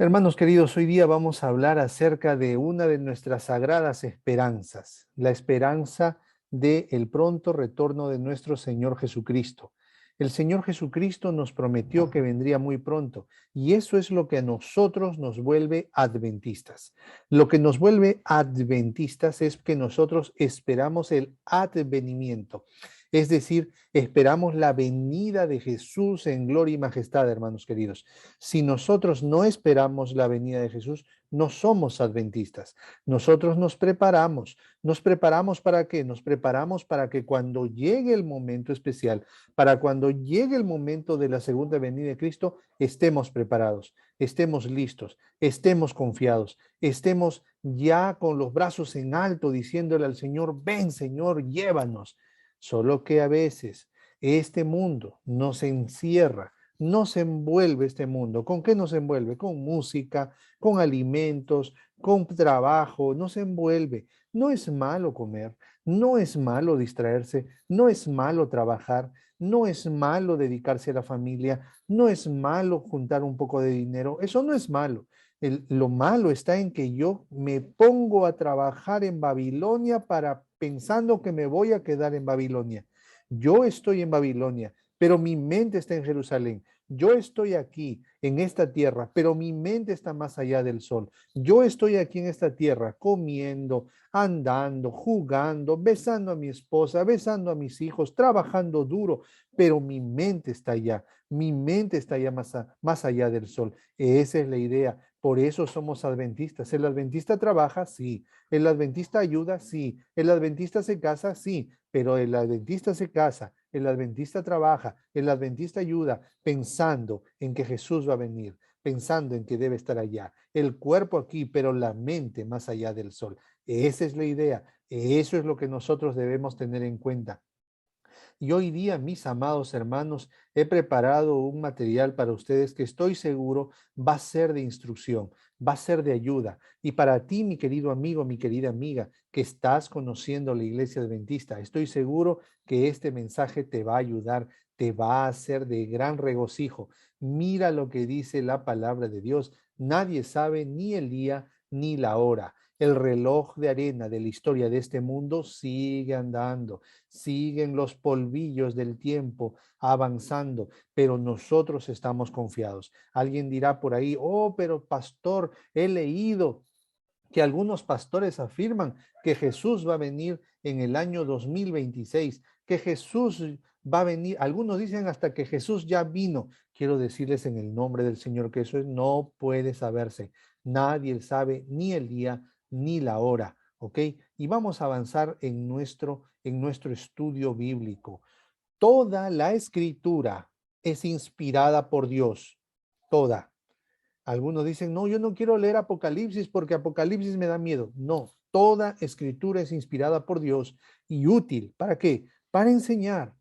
Hermanos queridos, hoy día vamos a hablar acerca de una de nuestras sagradas esperanzas, la esperanza de el pronto retorno de nuestro Señor Jesucristo. El Señor Jesucristo nos prometió que vendría muy pronto y eso es lo que a nosotros nos vuelve adventistas. Lo que nos vuelve adventistas es que nosotros esperamos el advenimiento, es decir, esperamos la venida de Jesús en gloria y majestad, hermanos queridos. Si nosotros no esperamos la venida de Jesús, no somos adventistas. Nosotros ¿nos preparamos para qué? Nos preparamos para que cuando llegue el momento especial, para cuando llegue el momento de la segunda venida de Cristo, estemos preparados, estemos listos, estemos confiados, estemos ya con los brazos en alto diciéndole al Señor, ven Señor, llévanos. Solo que a veces este mundo nos encierra, nos envuelve este mundo. ¿Con qué nos envuelve? Con música, con alimentos, con trabajo, nos envuelve. No es malo comer, no es malo distraerse, no es malo trabajar, no es malo dedicarse a la familia, no es malo juntar un poco de dinero, eso no es malo. Lo malo está en que yo me pongo a trabajar en Babilonia para pensando que me voy a quedar en Babilonia. Yo estoy en Babilonia, pero mi mente está en Jerusalén. Yo estoy aquí en esta tierra, pero mi mente está más allá del sol. Yo estoy aquí en esta tierra comiendo, andando, jugando, besando a mi esposa, besando a mis hijos, trabajando duro, pero mi mente está allá. Mi mente está allá más allá del sol. Esa es la idea. Por eso somos adventistas. El adventista trabaja, sí. El adventista ayuda, sí. El adventista se casa, sí. Pero el adventista se casa, el adventista trabaja, el adventista ayuda pensando en que Jesús va a venir, pensando en que debe estar allá. El cuerpo aquí, pero la mente más allá del sol. Esa es la idea. Eso es lo que nosotros debemos tener en cuenta. Y hoy día, mis amados hermanos, he preparado un material para ustedes que estoy seguro va a ser de instrucción, va a ser de ayuda. Y para ti, mi querido amigo, mi querida amiga, que estás conociendo la iglesia adventista, estoy seguro que este mensaje te va a ayudar, te va a hacer de gran regocijo. Mira lo que dice la palabra de Dios. Nadie sabe ni el día ni la hora. El reloj de arena de la historia de este mundo sigue andando, siguen los polvillos del tiempo avanzando, pero nosotros estamos confiados. Alguien dirá por ahí, oh, pero pastor, he leído que algunos pastores afirman que Jesús va a venir en el año 2026, que Jesús va a venir, algunos dicen hasta que Jesús ya vino. Quiero decirles en el nombre del Señor que eso no puede saberse. Nadie sabe ni el día ni la hora, ¿ok? Y vamos a avanzar en nuestro estudio bíblico. Toda la escritura es inspirada por Dios, toda. Algunos dicen, no, yo no quiero leer Apocalipsis porque Apocalipsis me da miedo. No, toda escritura es inspirada por Dios y útil. ¿Para qué? Para enseñar,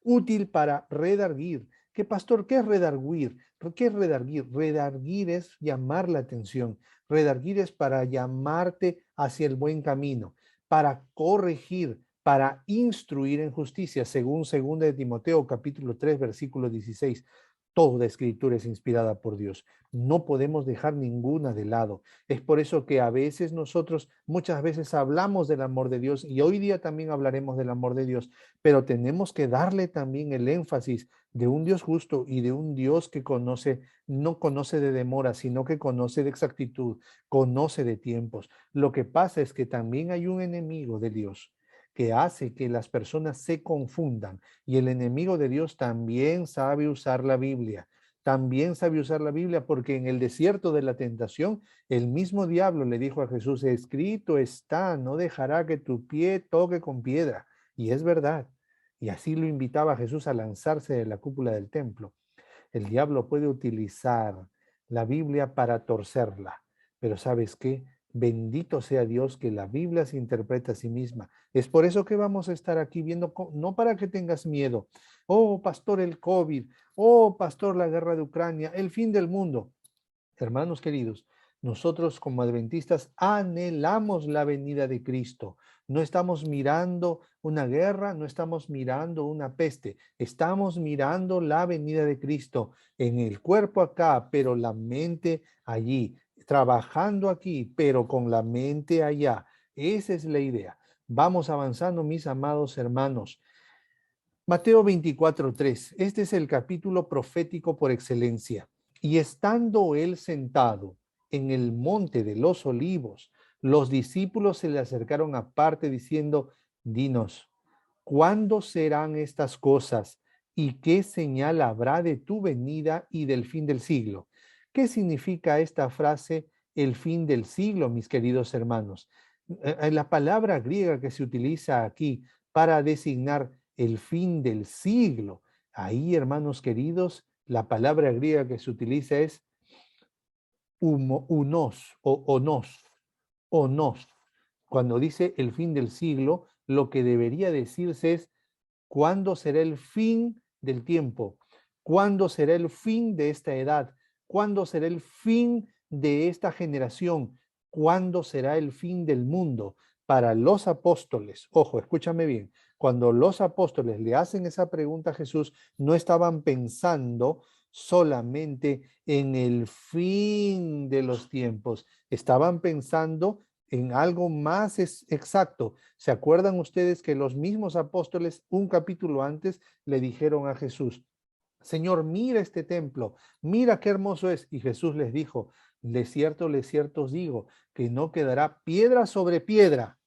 útil para redarguir. ¿Qué pastor? ¿Qué es redarguir? ¿Qué es redarguir? Redarguir es llamar la atención. Redarguir es para llamarte hacia el buen camino, para corregir, para instruir en justicia, según 2 de Timoteo capítulo 3 versículo 16. Toda escritura es inspirada por Dios. No podemos dejar ninguna de lado. Es por eso que a veces nosotros, muchas veces hablamos del amor de Dios y hoy día también hablaremos del amor de Dios, pero tenemos que darle también el énfasis de un Dios justo y de un Dios que conoce, no conoce de demora, sino que conoce de exactitud, conoce de tiempos. Lo que pasa es que también hay un enemigo de Dios que hace que las personas se confundan. Y el enemigo de Dios también sabe usar la Biblia. También sabe usar la Biblia porque en el desierto de la tentación, el mismo diablo le dijo a Jesús, escrito está, no dejará que tu pie toque con piedra. Y es verdad. Y así lo invitaba a Jesús a lanzarse de la cúpula del templo. El diablo puede utilizar la Biblia para torcerla, pero ¿sabes qué? Bendito sea Dios que la Biblia se interpreta a sí misma. Es por eso que vamos a estar aquí viendo, no para que tengas miedo. Oh, pastor, el COVID. Oh, pastor, la guerra de Ucrania, el fin del mundo. Hermanos queridos, Nosotros como adventistas anhelamos la venida de Cristo. No estamos mirando una guerra, no estamos mirando una peste, estamos mirando la venida de Cristo en el cuerpo acá, pero la mente allí, trabajando aquí, pero con la mente allá. Esa es la idea. Vamos avanzando, mis amados hermanos. Mateo 24:3. Este es el capítulo profético por excelencia. Y estando él sentado en el monte de los olivos, los discípulos se le acercaron aparte diciendo, dinos, ¿cuándo serán estas cosas? ¿Y qué señal habrá de tu venida y del fin del siglo? ¿Qué significa esta frase, el fin del siglo, mis queridos hermanos? La palabra griega que se utiliza aquí para designar el fin del siglo, ahí, hermanos queridos, la palabra griega que se utiliza es unos o onos. Cuando dice el fin del siglo, lo que debería decirse es ¿cuándo será el fin del tiempo? ¿Cuándo será el fin de esta edad? ¿Cuándo será el fin de esta generación? ¿Cuándo será el fin del mundo? Para los apóstoles, ojo, escúchame bien, cuando los apóstoles le hacen esa pregunta a Jesús, no estaban pensando solamente en el fin de los tiempos, estaban pensando en algo más exacto. ¿Se acuerdan ustedes que los mismos apóstoles un capítulo antes le dijeron a Jesús, Señor, mira este templo, mira qué hermoso es? Y Jesús les dijo, de cierto os digo, que no quedará piedra sobre piedra.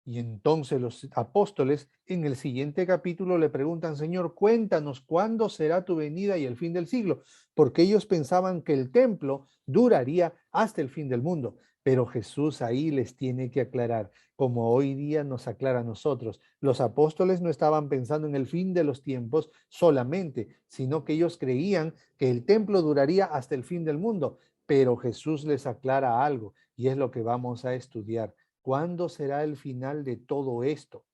Y entonces los apóstoles en el siguiente capítulo le preguntan, Señor, cuéntanos cuándo será tu venida y el fin del siglo, porque ellos pensaban que el templo duraría hasta el fin del mundo. Pero Jesús ahí les tiene que aclarar, como hoy día nos aclara a nosotros. Los apóstoles no estaban pensando en el fin de los tiempos solamente, sino que ellos creían que el templo duraría hasta el fin del mundo. Pero Jesús les aclara algo, y es lo que vamos a estudiar. ¿Cuándo será el final de todo esto?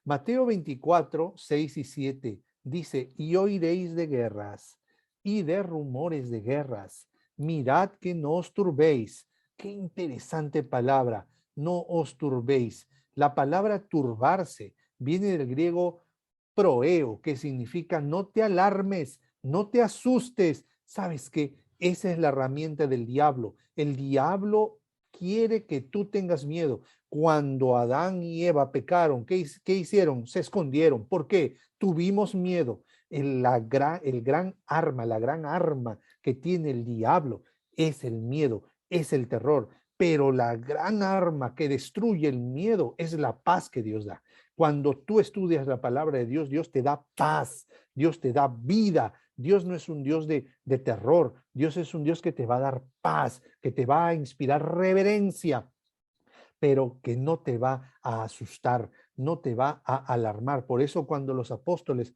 Mateo 24:6 y 7 dice, y oiréis de guerras y de rumores de guerras. Mirad que no os turbéis. Qué interesante palabra, no os turbéis. La palabra turbarse viene del griego proeo, que significa no te alarmes, no te asustes. ¿Sabes qué? Esa es la herramienta del diablo. El diablo quiere que tú tengas miedo. Cuando Adán y Eva pecaron, ¿qué hicieron? Se escondieron. ¿Por qué? Tuvimos miedo. El gran arma, la gran arma que tiene el diablo es el miedo, es el terror. Pero la gran arma que destruye el miedo es la paz que Dios da. Cuando tú estudias la palabra de Dios, Dios te da paz, Dios te da vida. Dios no es un Dios de terror, Dios es un Dios que te va a dar paz, que te va a inspirar reverencia, pero que no te va a asustar, no te va a alarmar. Por eso cuando los apóstoles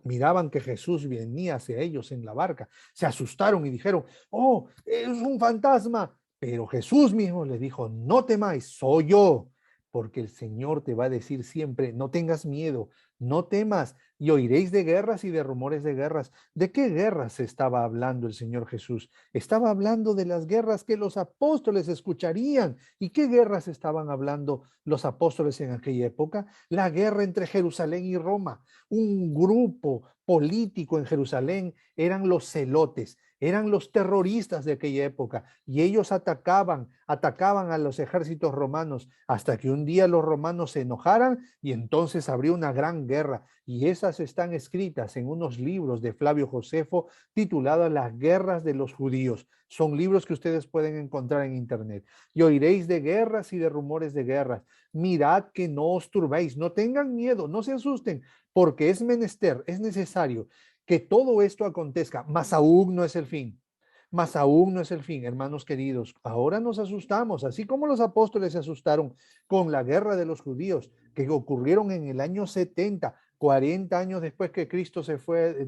miraban que Jesús venía hacia ellos en la barca, se asustaron y dijeron, oh, es un fantasma. Pero Jesús mismo les dijo, no temáis, soy yo, porque el Señor te va a decir siempre, no tengas miedo, no temas, y oiréis de guerras y de rumores de guerras. ¿De qué guerras estaba hablando el Señor Jesús? Estaba hablando de las guerras que los apóstoles escucharían. ¿Y qué guerras estaban hablando los apóstoles en aquella época? La guerra entre Jerusalén y Roma. Un grupo político en Jerusalén eran los celotes, eran los terroristas de aquella época, y ellos atacaban a los ejércitos romanos hasta que un día los romanos se enojaran y entonces abrió una gran guerra, y esas están escritas en unos libros de Flavio Josefo titulados Las guerras de los judíos. Son libros que ustedes pueden encontrar en internet. Y oiréis de guerras y de rumores de guerras. Mirad que no os turbéis, no tengan miedo, no se asusten, porque es menester, es necesario que todo esto acontezca, mas aún no es el fin. Mas aún no es el fin, hermanos queridos. Ahora nos asustamos, así como los apóstoles se asustaron con la guerra de los judíos, que ocurrieron en el año 70, 40 años después que Cristo se fue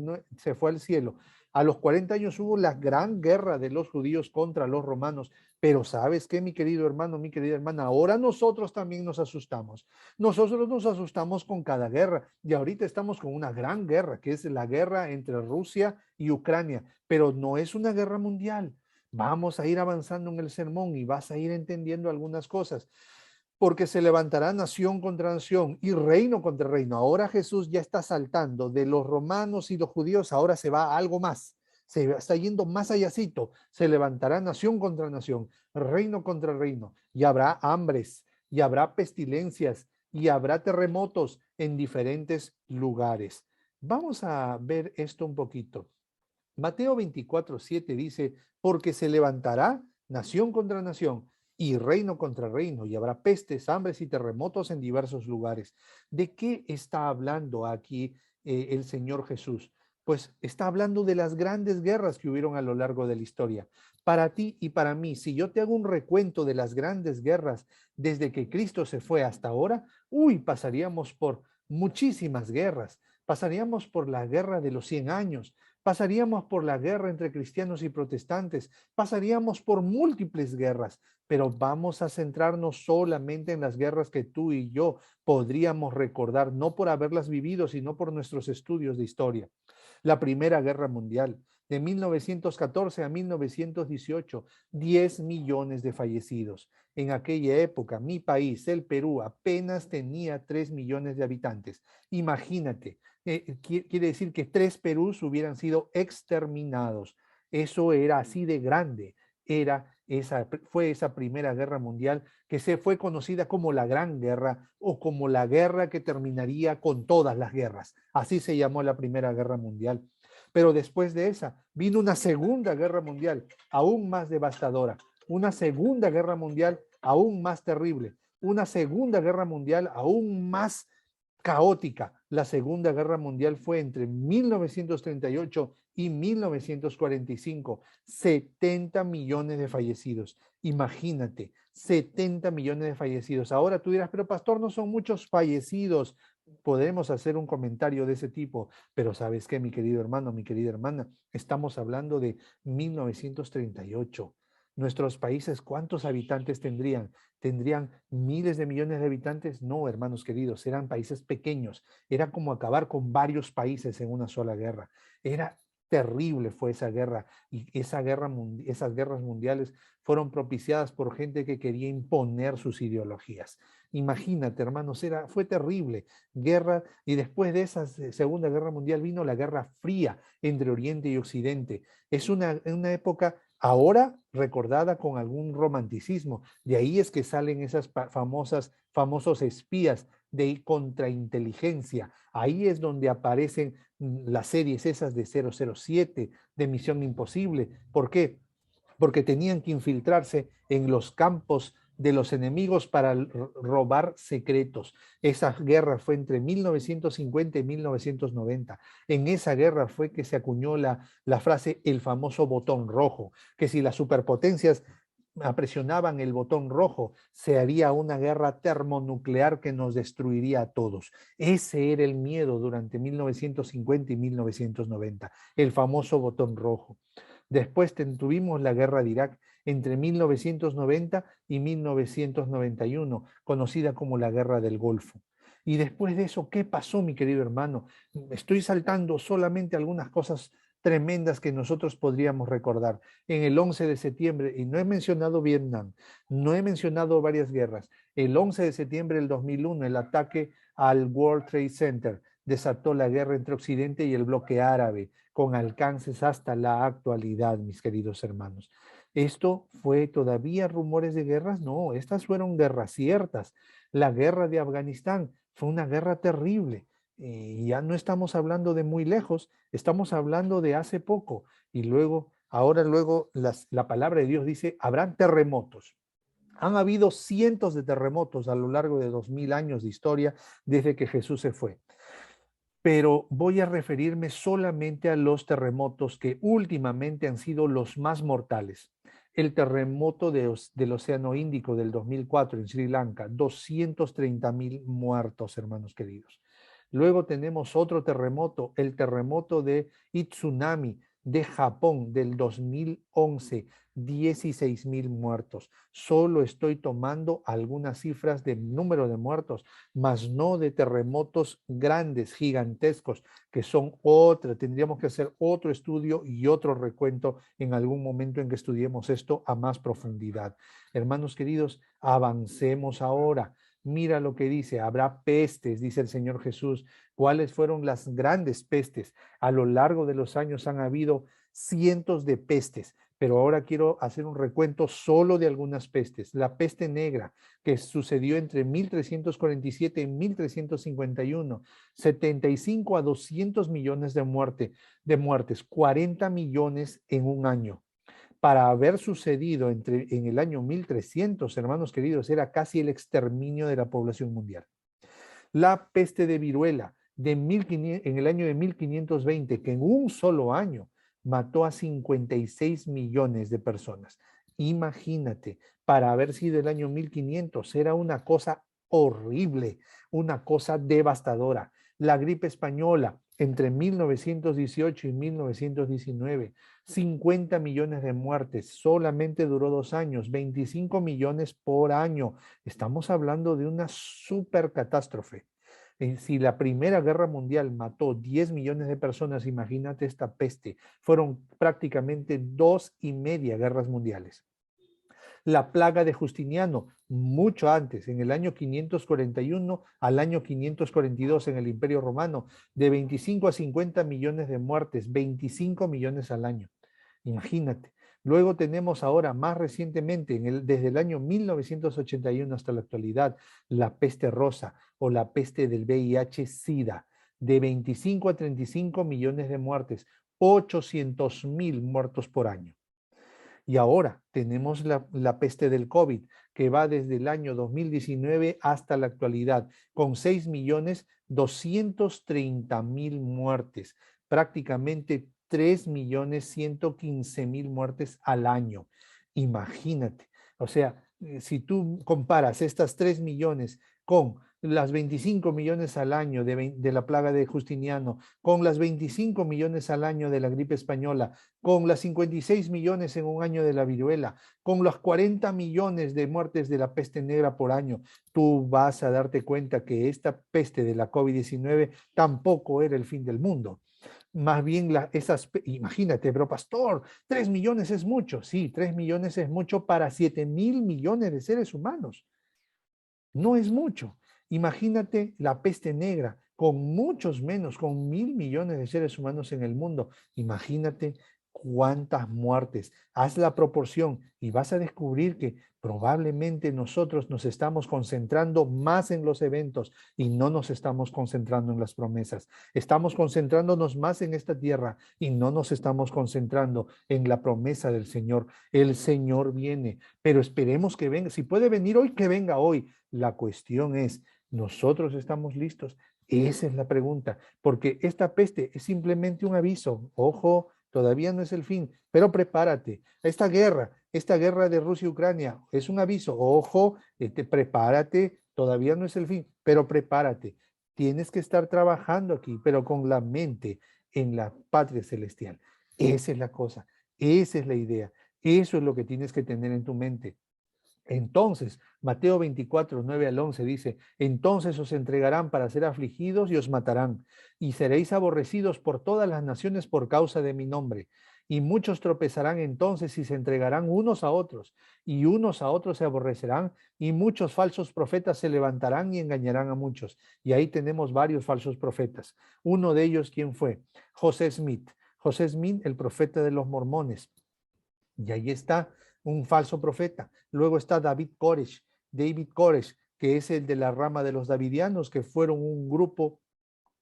al cielo. A los 40 años hubo la gran guerra de los judíos contra los romanos. Pero ¿sabes qué, mi querido hermano, mi querida hermana? Ahora nosotros también nos asustamos. Nosotros nos asustamos con cada guerra, y ahorita estamos con una gran guerra, que es la guerra entre Rusia y Ucrania, pero no es una guerra mundial. Vamos a ir avanzando en el sermón y vas a ir entendiendo algunas cosas. Porque se levantará nación contra nación y reino contra reino. Ahora Jesús ya está saltando de los romanos y los judíos, ahora se va a algo más. Se está yendo más allácito. Se levantará nación contra nación, reino contra reino. Y habrá hambres, y habrá pestilencias, y habrá terremotos en diferentes lugares. Vamos a ver esto un poquito. Mateo 24:7 dice, porque se levantará nación contra nación y reino contra reino, y habrá pestes, hambres y terremotos en diversos lugares. ¿De qué está hablando aquí el Señor Jesús? Pues está hablando de las grandes guerras que hubieron a lo largo de la historia. Para ti y para mí, si yo te hago un recuento de las grandes guerras desde que Cristo se fue hasta ahora, pasaríamos por muchísimas guerras. Pasaríamos por la guerra de los 100 años, pasaríamos por la guerra entre cristianos y protestantes, pasaríamos por múltiples guerras, pero vamos a centrarnos solamente en las guerras que tú y yo podríamos recordar, no por haberlas vivido, sino por nuestros estudios de historia. La Primera Guerra Mundial, de 1914 a 1918, 10 millones de fallecidos. En aquella época, mi país, el Perú, apenas tenía 3 millones de habitantes. Imagínate, quiere decir que 3 Perús hubieran sido exterminados. Eso era así de grande. Fue esa Primera Guerra Mundial que se fue conocida como la Gran Guerra o como la guerra que terminaría con todas las guerras. Así se llamó la Primera Guerra Mundial. Pero después de esa vino una Segunda Guerra Mundial aún más devastadora, una Segunda Guerra Mundial aún más terrible, una Segunda Guerra Mundial aún más caótica. La Segunda Guerra Mundial fue entre 1938 y 1945, 70 millones de fallecidos. Imagínate, 70 millones de fallecidos. Ahora tú dirás, pero pastor, no son muchos fallecidos. Podemos hacer un comentario de ese tipo, pero ¿sabes qué, mi querido hermano, mi querida hermana? Estamos hablando de 1938. Nuestros países, ¿cuántos habitantes tendrían? ¿Tendrían miles de millones de habitantes? No, hermanos queridos, eran países pequeños. Era como acabar con varios países en una sola guerra. Era terrible fue esa guerra y esas guerras mundiales fueron propiciadas por gente que quería imponer sus ideologías. Imagínate, hermanos, fue terrible guerra y después de esa Segunda Guerra Mundial vino la Guerra Fría entre Oriente y Occidente. Es una época ahora recordada con algún romanticismo. De ahí es que salen esas famosos espías de contrainteligencia. Ahí es donde aparecen las series esas de 007, de Misión Imposible. ¿Por qué? Porque tenían que infiltrarse en los campos de los enemigos para robar secretos. Esa guerra fue entre 1950 y 1990. En esa guerra fue que se acuñó la frase el famoso botón rojo, que si las superpotencias presionaban el botón rojo, se haría una guerra termonuclear que nos destruiría a todos. Ese era el miedo durante 1950 y 1990, el famoso botón rojo. Después tuvimos la guerra de Irak entre 1990 y 1991, conocida como la Guerra del Golfo. Y después de eso, ¿qué pasó, mi querido hermano? Estoy saltando solamente algunas cosas tremendas que nosotros podríamos recordar. En el 11 de septiembre, y no he mencionado Vietnam, no he mencionado varias guerras, el 11 de septiembre del 2001, el ataque al World Trade Center desató la guerra entre Occidente y el bloque árabe, con alcances hasta la actualidad, mis queridos hermanos. ¿Esto fue todavía rumores de guerras? No, estas fueron guerras ciertas. La guerra de Afganistán fue una guerra terrible. Ya no estamos hablando de muy lejos, estamos hablando de hace poco. Y luego, la palabra de Dios dice, habrán terremotos. Han habido cientos de terremotos a lo largo de 2000 años de historia desde que Jesús se fue. Pero voy a referirme solamente a los terremotos que últimamente han sido los más mortales. El terremoto del Océano Índico del 2004 en Sri Lanka, 230,000 muertos, hermanos queridos. Luego tenemos otro terremoto, el terremoto de Tsunami de Japón del 2011, 16,000 muertos. Solo estoy tomando algunas cifras de número de muertos, mas no de terremotos grandes, gigantescos, que son otra. Tendríamos que hacer otro estudio y otro recuento en algún momento en que estudiemos esto a más profundidad. Hermanos queridos, avancemos ahora. Mira lo que dice, habrá pestes, dice el Señor Jesús. ¿Cuáles fueron las grandes pestes? A lo largo de los años han habido cientos de pestes, pero ahora quiero hacer un recuento solo de algunas pestes. La peste negra, que sucedió entre 1347 y 1351, 75 a 200 millones de muertes, 40 millones en un año. Para haber sucedido en el año 1300, hermanos queridos, era casi el exterminio de la población mundial. La peste de viruela en el año de 1520, que en un solo año mató a 56 millones de personas. Imagínate, para haber sido el año 1500, era una cosa horrible, una cosa devastadora. La gripe española, entre 1918 y 1919, 50 millones de muertes, solamente duró 2 años, 25 millones por año. Estamos hablando de una super catástrofe. Si la Primera Guerra Mundial mató 10 millones de personas, imagínate esta peste. Fueron prácticamente 2,5 guerras mundiales. La plaga de Justiniano, mucho antes, en el año 541 al año 542 en el Imperio Romano, de 25 a 50 millones de muertes, 25 millones al año. Imagínate. Luego tenemos ahora, más recientemente, desde el año 1981 hasta la actualidad, la peste rosa o la peste del VIH-Sida, de 25 a 35 millones de muertes, 800,000 muertos por año. Y ahora tenemos la peste del COVID, que va desde el año 2019 hasta la actualidad, con 6,230,000 muertes, prácticamente 3,115,000 muertes al año. Imagínate, o sea, si tú comparas estas 3 millones con las 25 millones al año de la plaga de Justiniano, con las 25 millones al año de la gripe española, con las 56 millones en un año de la viruela, con los 40 millones de muertes de la peste negra por año, tú vas a darte cuenta que esta peste de la COVID-19 tampoco era el fin del mundo. Más bien, imagínate, pero pastor, 3 millones es mucho. Sí, 3 millones es mucho para 7,000 millones de seres humanos. No es mucho. Imagínate la peste negra con muchos menos, con 1,000 millones de seres humanos en el mundo. Imagínate cuántas muertes. Haz la proporción y vas a descubrir que probablemente nosotros nos estamos concentrando más en los eventos y no nos estamos concentrando en las promesas. Estamos concentrándonos más en esta tierra y no nos estamos concentrando en la promesa del Señor. El Señor viene, pero esperemos que venga. Si puede venir hoy, que venga hoy. La cuestión es, ¿nosotros estamos listos? Esa es la pregunta, porque esta peste es simplemente un aviso. Ojo, todavía no es el fin, pero prepárate. Esta guerra de Rusia y Ucrania es un aviso. Ojo, prepárate, todavía no es el fin, pero prepárate. Tienes que estar trabajando aquí, pero con la mente en la patria celestial. Esa es la cosa, esa es la idea. Eso es lo que tienes que tener en tu mente. Entonces, Mateo 24, 9 al 11 dice, entonces os entregarán para ser afligidos y os matarán, y seréis aborrecidos por todas las naciones por causa de mi nombre. Y muchos tropezarán entonces y se entregarán unos a otros, y unos a otros se aborrecerán, y muchos falsos profetas se levantarán y engañarán a muchos. Y ahí tenemos varios falsos profetas. Uno de ellos, ¿quién fue? José Smith. José Smith, el profeta de los mormones. Y ahí está un falso profeta. Luego está David Koresh, que es el de la rama de los davidianos, que fueron un grupo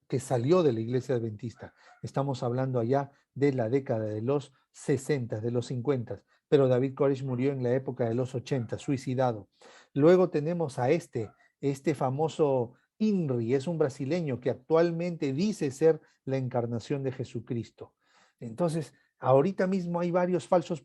que salió de la iglesia adventista. Estamos hablando allá de la década de los 60, de los 50, pero David Koresh murió en la época de los 80, suicidado. Luego tenemos a este famoso INRI, es un brasileño que actualmente dice ser la encarnación de Jesucristo. Entonces, Ahorita mismo hay varios falsos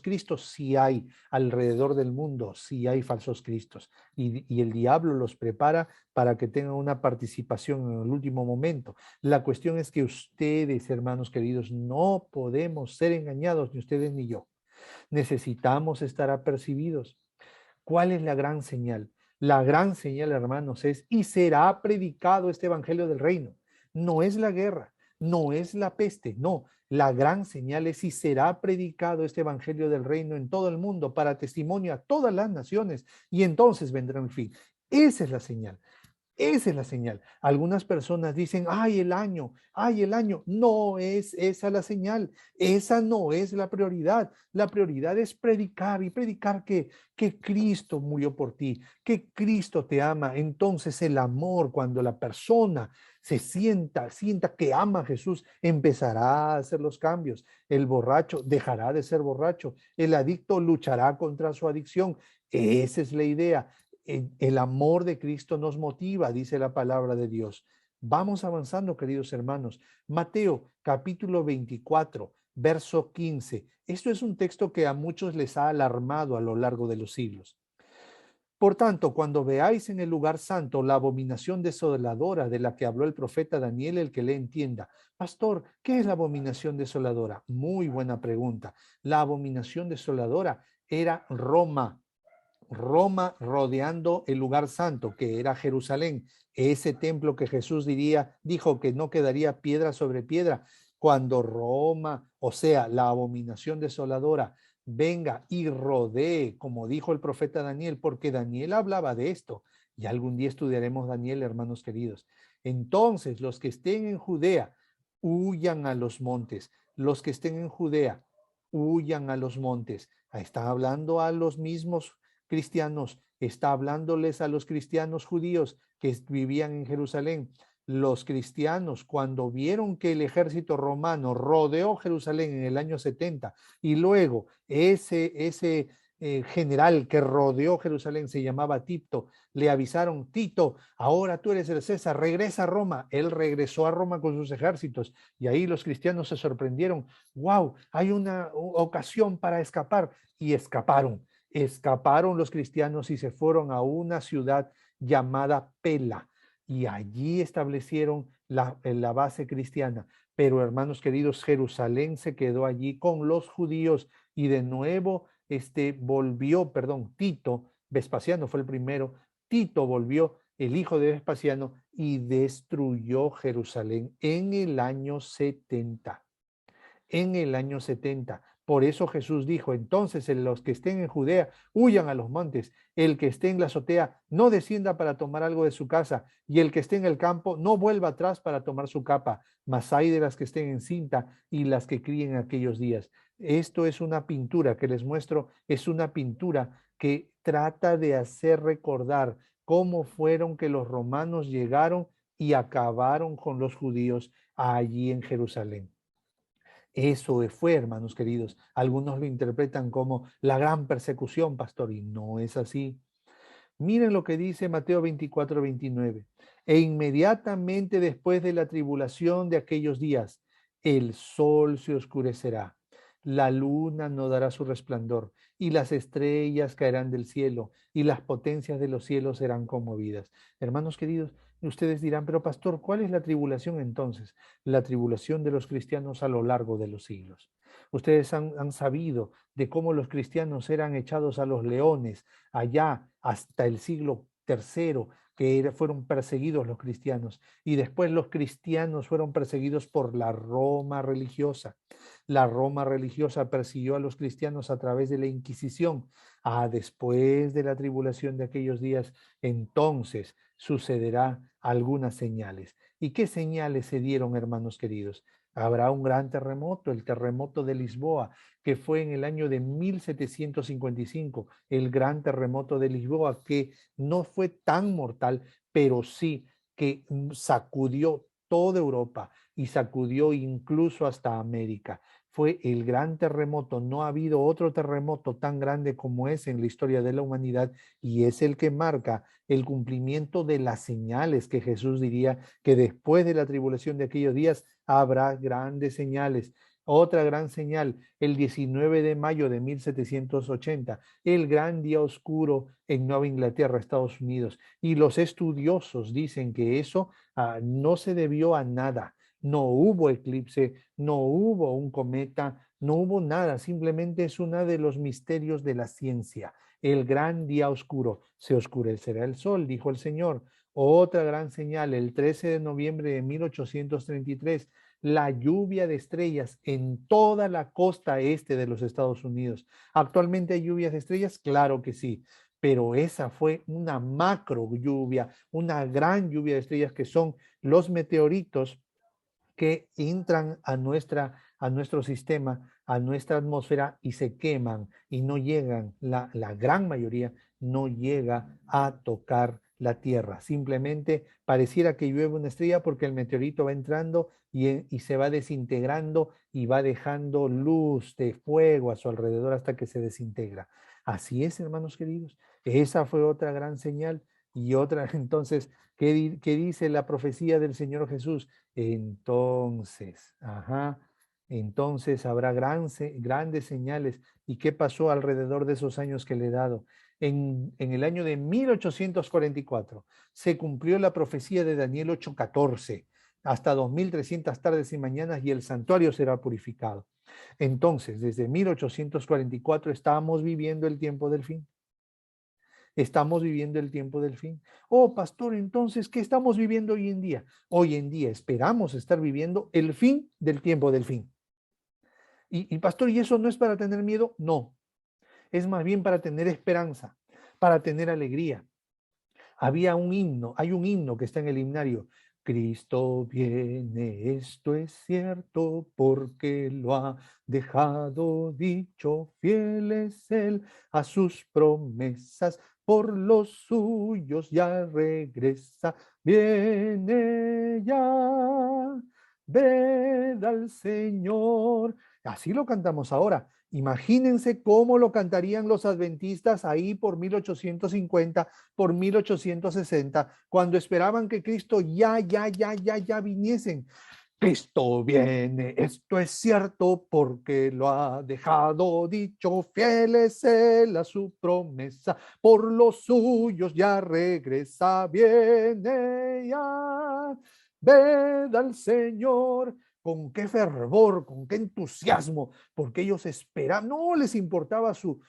cristos, sí hay alrededor del mundo, sí hay falsos cristos. Y el diablo los prepara para que tengan una participación en el último momento. La cuestión es que ustedes, hermanos queridos, no podemos ser engañados, ni ustedes ni yo. Necesitamos estar apercibidos. ¿Cuál es la gran señal? La gran señal, hermanos, es y será predicado este evangelio del reino. No es la guerra, no es la peste, no. La gran señal es y será predicado este evangelio del reino en todo el mundo para testimonio a todas las naciones y entonces vendrá el fin. Esa es la señal. Esa es la señal. Algunas personas dicen, ay, el año, ay, el año. No es esa la señal. Esa no es la prioridad. La prioridad es predicar y predicar que Cristo murió por ti, que Cristo te ama. Entonces el amor, cuando la persona sienta que ama a Jesús, empezará a hacer los cambios. El borracho dejará de ser borracho. El adicto luchará contra su adicción. Esa es la idea. El amor de Cristo nos motiva, dice la palabra de Dios. Vamos avanzando, queridos hermanos. Mateo, capítulo 24, verso 15. Esto es un texto que a muchos les ha alarmado a lo largo de los siglos. Por tanto, cuando veáis en el lugar santo la abominación desoladora de la que habló el profeta Daniel, el que le entienda. Pastor, ¿qué es la abominación desoladora? Muy buena pregunta. La abominación desoladora era Roma. Roma rodeando el lugar santo, que era Jerusalén, ese templo que Jesús dijo que no quedaría piedra sobre piedra. Cuando Roma, o sea, la abominación desoladora, venga y rodee, como dijo el profeta Daniel, porque Daniel hablaba de esto, y algún día estudiaremos Daniel, hermanos queridos. Entonces, los que estén en Judea, huyan a los montes. Los que estén en Judea, huyan a los montes. Está hablando a los mismos cristianos, está hablándoles a los cristianos judíos que vivían en Jerusalén. Los cristianos, cuando vieron que el ejército romano rodeó Jerusalén en el año 70 y luego ese general que rodeó Jerusalén se llamaba Tito, le avisaron, Tito, ahora tú eres el César, regresa a Roma. Él regresó a Roma con sus ejércitos y ahí los cristianos se sorprendieron. Wow, hay una ocasión para escapar y escaparon. Escaparon los cristianos y se fueron a una ciudad llamada Pela y allí establecieron la base cristiana. Pero hermanos queridos, Jerusalén se quedó allí con los judíos y de nuevo volvió, perdón, Tito, Vespasiano fue el primero, Tito volvió, el hijo de Vespasiano, y destruyó Jerusalén en el año 70. En el año 70. Por eso Jesús dijo, entonces los que estén en Judea, huyan a los montes. El que esté en la azotea, no descienda para tomar algo de su casa. Y el que esté en el campo, no vuelva atrás para tomar su capa. Mas hay de las que estén en cinta y las que críen aquellos días. Esto es una pintura que les muestro, es una pintura que trata de hacer recordar cómo fueron que los romanos llegaron y acabaron con los judíos allí en Jerusalén. Eso fue, hermanos queridos. Algunos lo interpretan como la gran persecución, pastor, y no es así. Miren lo que dice Mateo 24-29. E inmediatamente después de la tribulación de aquellos días, el sol se oscurecerá, la luna no dará su resplandor, y las estrellas caerán del cielo, y las potencias de los cielos serán conmovidas. Hermanos queridos, ustedes dirán, pero pastor, ¿cuál es la tribulación entonces? La tribulación de los cristianos a lo largo de los siglos. Ustedes han sabido de cómo los cristianos eran echados a los leones allá hasta el siglo III, que fueron perseguidos los cristianos, y después los cristianos fueron perseguidos por la Roma religiosa. La Roma religiosa persiguió a los cristianos a través de la Inquisición. Después de la tribulación de aquellos días, entonces sucederá algunas señales. ¿Y qué señales se dieron, hermanos queridos? Habrá un gran terremoto, el terremoto de Lisboa, que fue en el año de 1755, el gran terremoto de Lisboa, que no fue tan mortal, pero sí que sacudió toda Europa y sacudió incluso hasta América. Fue el gran terremoto, no ha habido otro terremoto tan grande como ese en la historia de la humanidad y es el que marca el cumplimiento de las señales que Jesús diría que después de la tribulación de aquellos días habrá grandes señales. Otra gran señal, el 19 de mayo de 1780, el gran día oscuro en Nueva Inglaterra, Estados Unidos. Y los estudiosos dicen que eso no se debió a nada. No hubo eclipse, no hubo un cometa, no hubo nada. Simplemente es uno de los misterios de la ciencia. El gran día oscuro. Se oscurecerá el sol, dijo el Señor. Otra gran señal, el 13 de noviembre de 1833, la lluvia de estrellas en toda la costa este de los Estados Unidos. ¿Actualmente hay lluvias de estrellas? Claro que sí, pero esa fue una macro lluvia, una gran lluvia de estrellas que son los meteoritos que entran a nuestro sistema, a nuestra atmósfera y se queman y no llegan, la gran mayoría no llega a tocar la Tierra. Simplemente pareciera que llueve una estrella porque el meteorito va entrando y se va desintegrando y va dejando luz de fuego a su alrededor hasta que se desintegra. Así es, hermanos queridos. Esa fue otra gran señal y otra, entonces, ¿qué dice la profecía del Señor Jesús? Entonces habrá grandes señales. ¿Y qué pasó alrededor de esos años que le he dado? En el año de 1844 se cumplió la profecía de Daniel 8:14, hasta 2300 tardes y mañanas y el santuario será purificado. Entonces, desde 1844 estábamos viviendo el tiempo del fin. Estamos viviendo el tiempo del fin. Oh, pastor, entonces, ¿qué estamos viviendo hoy en día? Hoy en día esperamos estar viviendo el fin del tiempo del fin. Y pastor, ¿y eso no es para tener miedo? No, es más bien para tener esperanza, para tener alegría. Hay un himno que está en el himnario. Cristo viene, esto es cierto, porque lo ha dejado dicho, fiel es él a sus promesas, por los suyos ya regresa, viene ya, ved al Señor. Así lo cantamos ahora. Imagínense cómo lo cantarían los adventistas ahí por 1850, por 1860, cuando esperaban que Cristo ya viniesen. Cristo viene, esto es cierto, porque lo ha dejado dicho, fiel es él a su promesa, por los suyos ya regresa, viene ya, ved al Señor. Con qué fervor, con qué entusiasmo, porque ellos esperaban, no les importaba su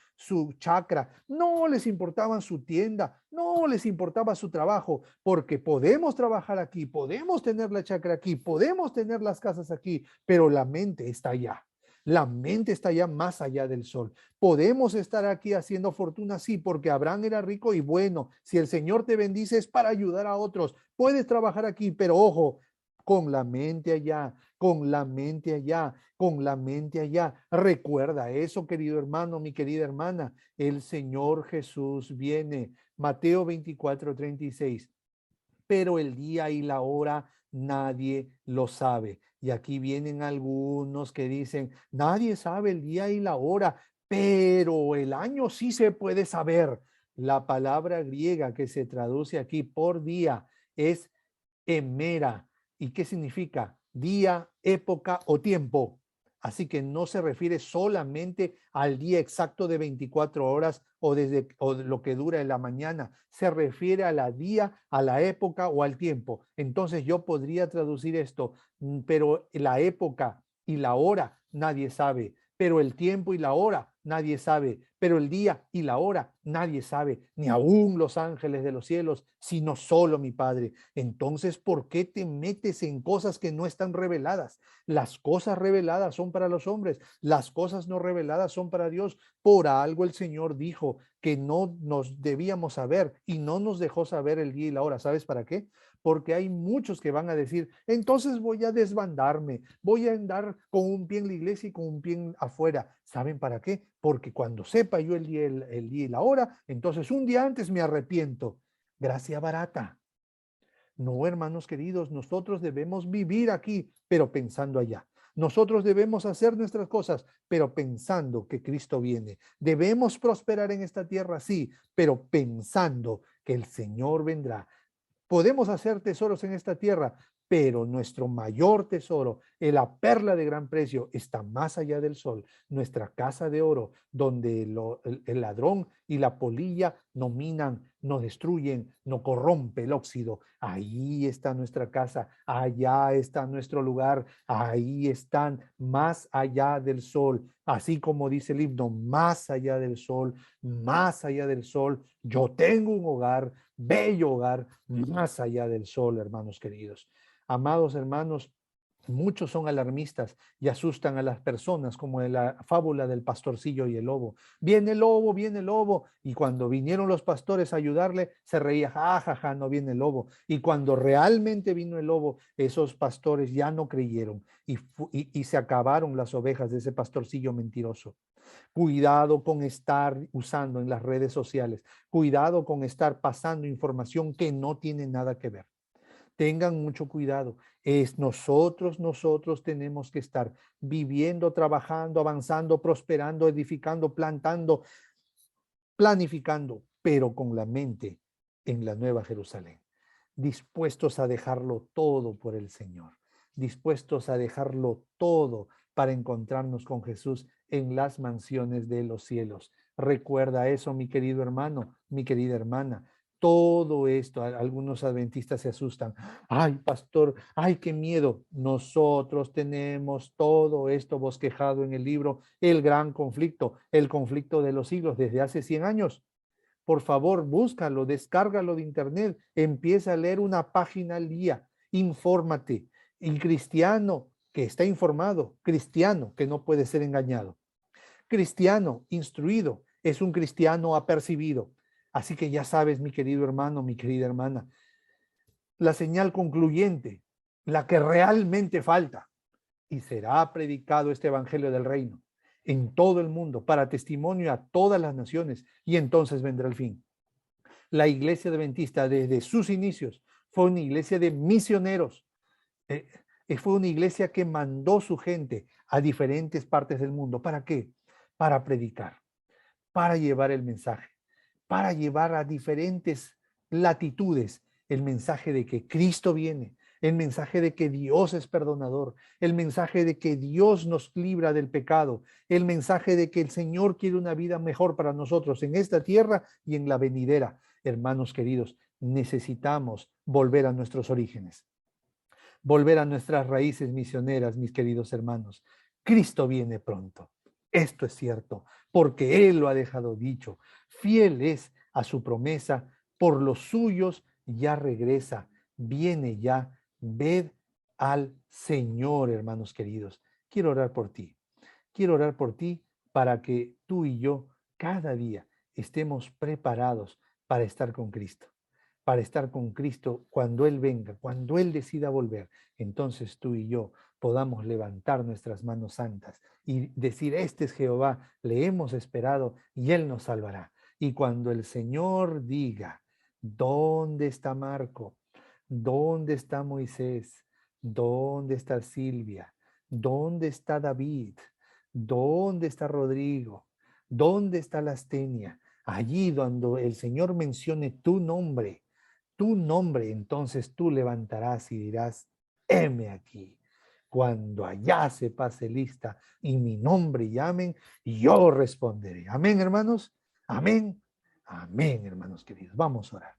chacra, no les importaba su tienda, no les importaba su trabajo, porque podemos trabajar aquí, podemos tener la chacra aquí, podemos tener las casas aquí, pero la mente está allá. La mente está allá más allá del sol. Podemos estar aquí haciendo fortuna, sí, porque Abraham era rico y bueno, si el Señor te bendice es para ayudar a otros. Puedes trabajar aquí, pero ojo, con la mente allá, con la mente allá, con la mente allá. Recuerda eso, querido hermano, mi querida hermana. El Señor Jesús viene. Mateo 24:36. Pero el día y la hora nadie lo sabe. Y aquí vienen algunos que dicen, nadie sabe el día y la hora, pero el año sí se puede saber. La palabra griega que se traduce aquí por día es emera. ¿Y qué significa? Día, época o tiempo. Así que no se refiere solamente al día exacto de 24 horas o de lo que dura en la mañana. Se refiere a la día, a la época o al tiempo. Entonces yo podría traducir esto, pero la época y la hora nadie sabe, pero el tiempo y la hora nadie sabe, pero el día y la hora nadie sabe, ni aún los ángeles de los cielos, sino solo mi Padre. Entonces, ¿por qué te metes en cosas que no están reveladas? Las cosas reveladas son para los hombres, las cosas no reveladas son para Dios. Por algo el Señor dijo que no nos debíamos saber y no nos dejó saber el día y la hora. ¿Sabes para qué? Porque hay muchos que van a decir, entonces voy a desbandarme, voy a andar con un pie en la iglesia y con un pie afuera. ¿Saben para qué? Porque cuando sepa yo el día y la hora, entonces un día antes me arrepiento. Gracia barata. No, hermanos queridos, nosotros debemos vivir aquí, pero pensando allá. Nosotros debemos hacer nuestras cosas, pero pensando que Cristo viene. Debemos prosperar en esta tierra, sí, pero pensando que el Señor vendrá. Podemos hacer tesoros en esta tierra, pero nuestro mayor tesoro, la perla de gran precio, está más allá del sol, nuestra casa de oro, donde el ladrón y la polilla no minan, no destruyen, no corrompe el óxido. Ahí está nuestra casa, allá está nuestro lugar, ahí están más allá del sol. Así como dice el himno, más allá del sol, más allá del sol, yo tengo un hogar, bello hogar, más allá del sol, hermanos queridos. Amados hermanos, muchos son alarmistas y asustan a las personas, como en la fábula del pastorcillo y el lobo. Viene el lobo, viene el lobo. Y cuando vinieron los pastores a ayudarle, se reía, ja, no viene el lobo. Y cuando realmente vino el lobo, esos pastores ya no creyeron y se acabaron las ovejas de ese pastorcillo mentiroso. Cuidado con estar usando en las redes sociales. Cuidado con estar pasando información que no tiene nada que ver. Tengan mucho cuidado. Es nosotros tenemos que estar viviendo, trabajando, avanzando, prosperando, edificando, plantando, planificando, pero con la mente en la Nueva Jerusalén, dispuestos a dejarlo todo por el Señor, dispuestos a dejarlo todo para encontrarnos con Jesús en las mansiones de los cielos. Recuerda eso, mi querido hermano, mi querida hermana. Todo esto, algunos adventistas se asustan. Ay, pastor, ay, qué miedo. Nosotros tenemos todo esto bosquejado en el libro El Gran Conflicto, el conflicto de los siglos desde hace 100 años. Por favor, búscalo, descárgalo de internet, empieza a leer una página al día, infórmate. El cristiano que está informado, cristiano que no puede ser engañado. Cristiano instruido es un cristiano apercibido. Así que ya sabes, mi querido hermano, mi querida hermana, la señal concluyente, la que realmente falta, y será predicado este evangelio del reino en todo el mundo para testimonio a todas las naciones, y entonces vendrá el fin. La iglesia adventista desde sus inicios fue una iglesia de misioneros, fue una iglesia que mandó su gente a diferentes partes del mundo. ¿Para qué? Para predicar, para llevar el mensaje, para llevar a diferentes latitudes el mensaje de que Cristo viene, el mensaje de que Dios es perdonador, el mensaje de que Dios nos libra del pecado, el mensaje de que el Señor quiere una vida mejor para nosotros en esta tierra y en la venidera. Hermanos queridos, necesitamos volver a nuestros orígenes, volver a nuestras raíces misioneras, mis queridos hermanos. Cristo viene pronto. Esto es cierto, porque Él lo ha dejado dicho. Fiel es a su promesa, por los suyos ya regresa, viene ya. Ved al Señor, hermanos queridos. Quiero orar por ti. Quiero orar por ti para que tú y yo cada día estemos preparados para estar con Cristo, para estar con Cristo cuando Él venga, cuando Él decida volver. Entonces tú y yo podamos levantar nuestras manos santas y decir, este es Jehová, le hemos esperado y Él nos salvará. Y cuando el Señor diga, ¿dónde está Marco? ¿Dónde está Moisés? ¿Dónde está Silvia? ¿Dónde está David? ¿Dónde está Rodrigo? ¿Dónde está Lastenia? Allí donde el Señor mencione tu nombre, entonces tú levantarás y dirás, heme aquí. Cuando allá se pase lista y mi nombre llamen, yo responderé. Amén, hermanos. Amén. Amén, hermanos queridos. Vamos a orar.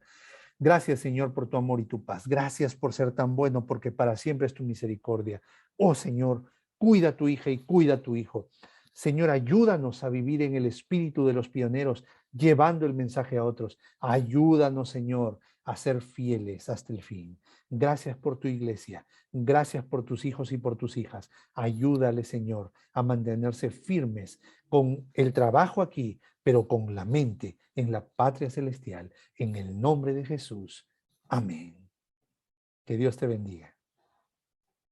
Gracias, Señor, por tu amor y tu paz. Gracias por ser tan bueno, porque para siempre es tu misericordia. Oh, Señor, cuida a tu hija y cuida a tu hijo. Señor, ayúdanos a vivir en el espíritu de los pioneros, llevando el mensaje a otros. Ayúdanos, Señor, a ser fieles hasta el fin. Gracias por tu iglesia. Gracias por tus hijos y por tus hijas. Ayúdale, Señor, a mantenerse firmes con el trabajo aquí, pero con la mente en la patria celestial. En el nombre de Jesús. Amén. Que Dios te bendiga.